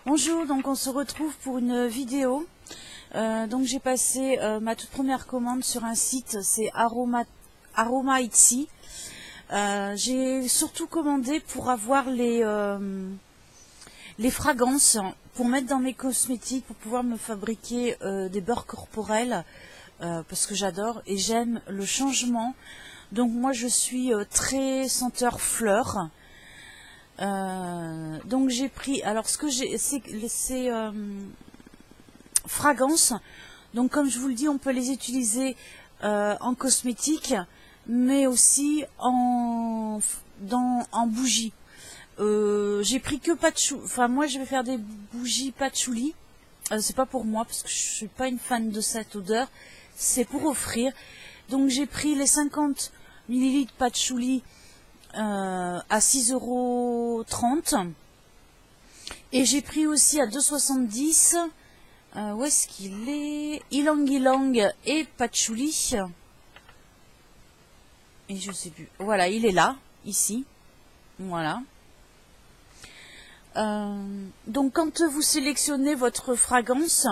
Bonjour, donc on se retrouve pour une vidéo. Donc j'ai passé ma toute première commande sur un site, c'est Aroma Etsy. J'ai surtout commandé pour avoir les fragrances pour mettre dans mes cosmétiques, pour pouvoir me fabriquer des beurres corporels, parce que j'adore et j'aime le changement. Donc moi je suis très senteur fleur. Donc j'ai pris, alors ce que j'ai, c'est fragrances. Donc comme je vous le dis, on peut les utiliser en cosmétique, mais aussi en bougie. J'ai pris que patchouli. Enfin moi je vais faire des bougies patchouli. C'est pas pour moi parce que je suis pas une fan de cette odeur. C'est pour offrir. Donc j'ai pris les 50 ml patchouli à 6,30 €. Et j'ai pris aussi à 2,70 €. Où est-ce qu'il est? Ylang Ylang et patchouli. Et je sais plus. Voilà, il est là, ici. Voilà. Donc quand vous sélectionnez votre fragrance,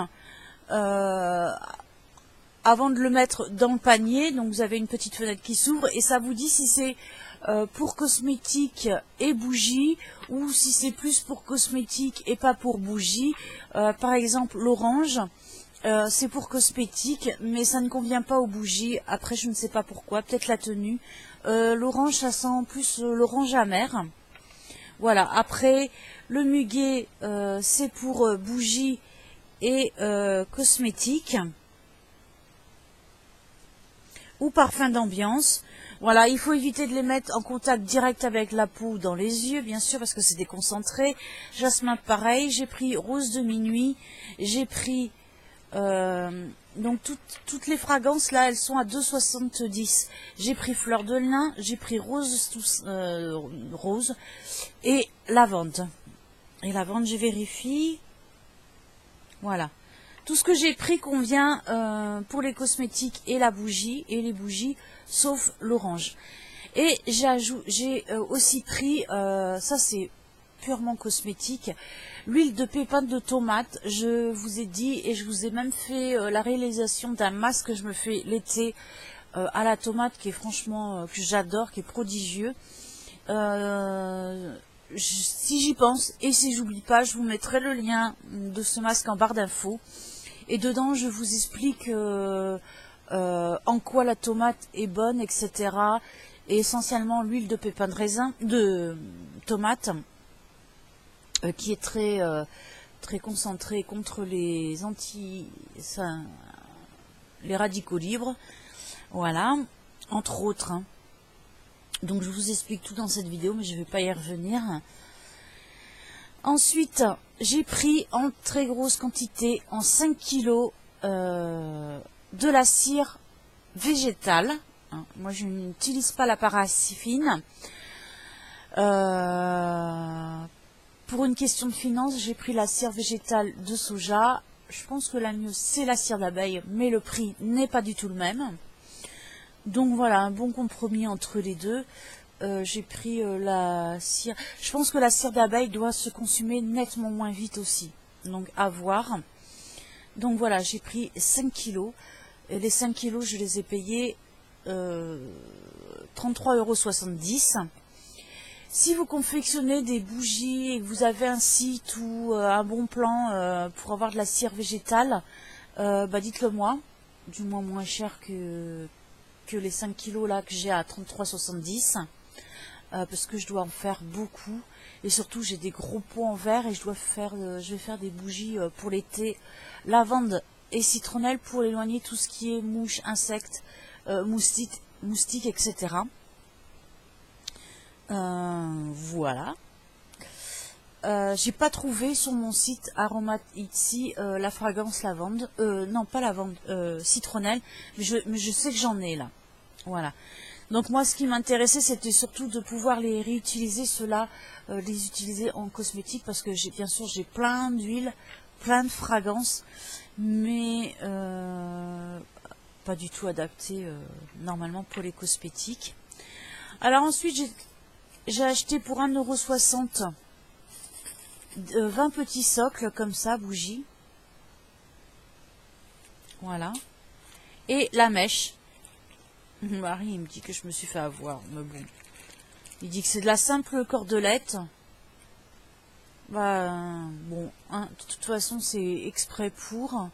avant de le mettre dans le panier, donc vous avez une petite fenêtre qui s'ouvre et ça vous dit si c'est pour cosmétique et bougie ou si c'est plus pour cosmétique et pas pour bougie. Par exemple l'orange, c'est pour cosmétique mais ça ne convient pas aux bougies. Après je ne sais pas pourquoi, peut-être la tenue. L'orange ça sent plus l'orange amer. Voilà, après le muguet c'est pour bougie et cosmétique ou parfum d'ambiance. Voilà, il faut éviter de les mettre en contact direct avec la peau ou dans les yeux, bien sûr, parce que c'est déconcentré. Jasmin, pareil. J'ai pris rose de minuit. J'ai pris... donc toutes les fragrances, là, elles sont à 2,70 €. J'ai pris fleur de lin. J'ai pris rose et lavande. Et lavande, je vérifie. Voilà. Tout ce que j'ai pris convient pour les cosmétiques et la bougie et les bougies, sauf l'orange. Et j'ai aussi pris, ça c'est purement cosmétique, l'huile de pépins de tomate. Je vous ai dit et je vous ai même fait la réalisation d'un masque que je me fais l'été à la tomate, qui est franchement que j'adore, qui est prodigieux. Si j'y pense et si j'oublie pas, je vous mettrai le lien de ce masque en barre d'infos. Et dedans, je vous explique en quoi la tomate est bonne, etc. Et essentiellement l'huile de pépins de raisin, de tomate, qui est très concentrée contre les les radicaux libres. Voilà, entre autres. Hein. Donc je vous explique tout dans cette vidéo, mais je ne vais pas y revenir. Ensuite, j'ai pris en très grosse quantité, en 5 kg, de la cire végétale. Moi, je n'utilise pas la paraffine. Pour une question de finance, j'ai pris la cire végétale de soja. Je pense que la mieux, c'est la cire d'abeille, mais le prix n'est pas du tout le même. Donc voilà, un bon compromis entre les deux. J'ai pris la cire. Je pense que la cire d'abeille doit se consumer nettement moins vite aussi. Donc à voir. Donc voilà, j'ai pris 5 kilos. Et les 5 kilos, je les ai payés 33,70 €. Si vous confectionnez des bougies et que vous avez un site ou un bon plan pour avoir de la cire végétale, dites-le moi. Du moins moins cher que les 5 kilos là que j'ai à 33,70 €. Parce que je dois en faire beaucoup et surtout j'ai des gros pots en verre et je vais faire des bougies pour l'été, lavande et citronnelle pour éloigner tout ce qui est mouches, insectes, moustiques, etc. Voilà. J'ai pas trouvé sur mon site Aroma Etsy la fragrance lavande, non pas lavande, citronnelle, mais je sais que j'en ai là. Voilà. Donc moi, ce qui m'intéressait, c'était surtout de pouvoir les réutiliser, les utiliser en cosmétique, parce que bien sûr, j'ai plein d'huiles, plein de fragrances, mais pas du tout adaptées normalement pour les cosmétiques. Alors ensuite, j'ai acheté pour 1,60 € 20 petits socles comme ça, bougies. Voilà. Et la mèche. Marie, il me dit que je me suis fait avoir, mais bon. Il dit que c'est de la simple cordelette. Bah, bon, hein, de toute façon, c'est exprès pour.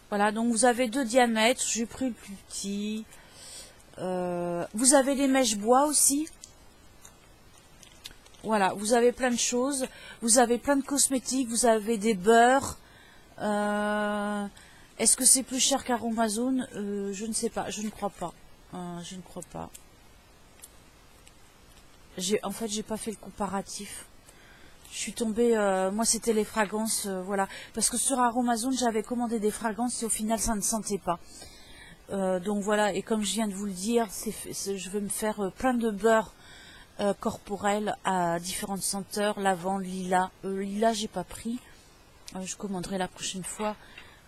Voilà, donc vous avez 2 diamètres. J'ai pris le plus petit. Vous avez des mèches bois aussi. Voilà, vous avez plein de choses. Vous avez plein de cosmétiques. Vous avez des beurres. Est-ce que c'est plus cher qu'Aromazone? Je ne sais pas, je ne crois pas. Je ne crois pas. En fait, j'ai pas fait le comparatif. Je suis tombée, moi c'était les fragrances, voilà. Parce que sur Aromazone, j'avais commandé des fragrances et au final, ça ne sentait pas. Donc voilà, et comme je viens de vous le dire, je vais me faire plein de beurre corporel à différentes senteurs, lavande, lilas. Lilas, j'ai pas pris. Je commanderai la prochaine fois.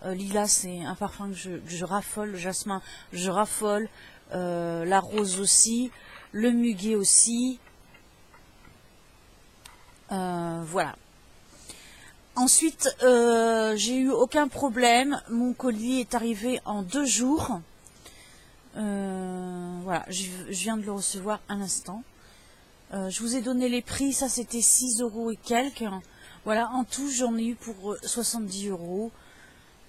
Lilas, c'est un parfum que je raffole. Le jasmin, je raffole. La rose aussi. Le muguet aussi. Voilà. Ensuite, j'ai eu aucun problème. Mon colis est arrivé en 2 jours. Voilà, je viens de le recevoir un instant. Je vous ai donné les prix. Ça, c'était 6 € et quelques. Voilà, en tout, j'en ai eu pour 70 €.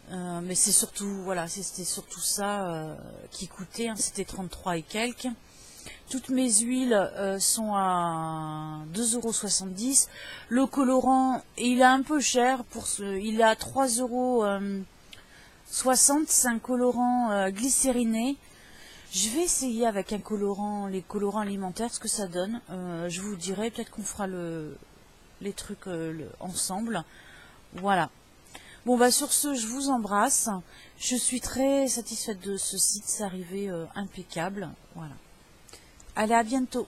Mais c'est surtout, voilà, c'était surtout ça qui coûtait. Hein, c'était 33 et quelques. Toutes mes huiles sont à 2,70 €. Le colorant, il est un peu cher. Il est à 3,60 €. C'est un colorant glycériné. Je vais essayer avec les colorants alimentaires ce que ça donne. Je vous dirai, peut-être qu'on fera les trucs ensemble. Voilà. Bon, bah sur ce, je vous embrasse. Je suis très satisfaite de ce site. C'est arrivé impeccable. Voilà. Allez, à bientôt.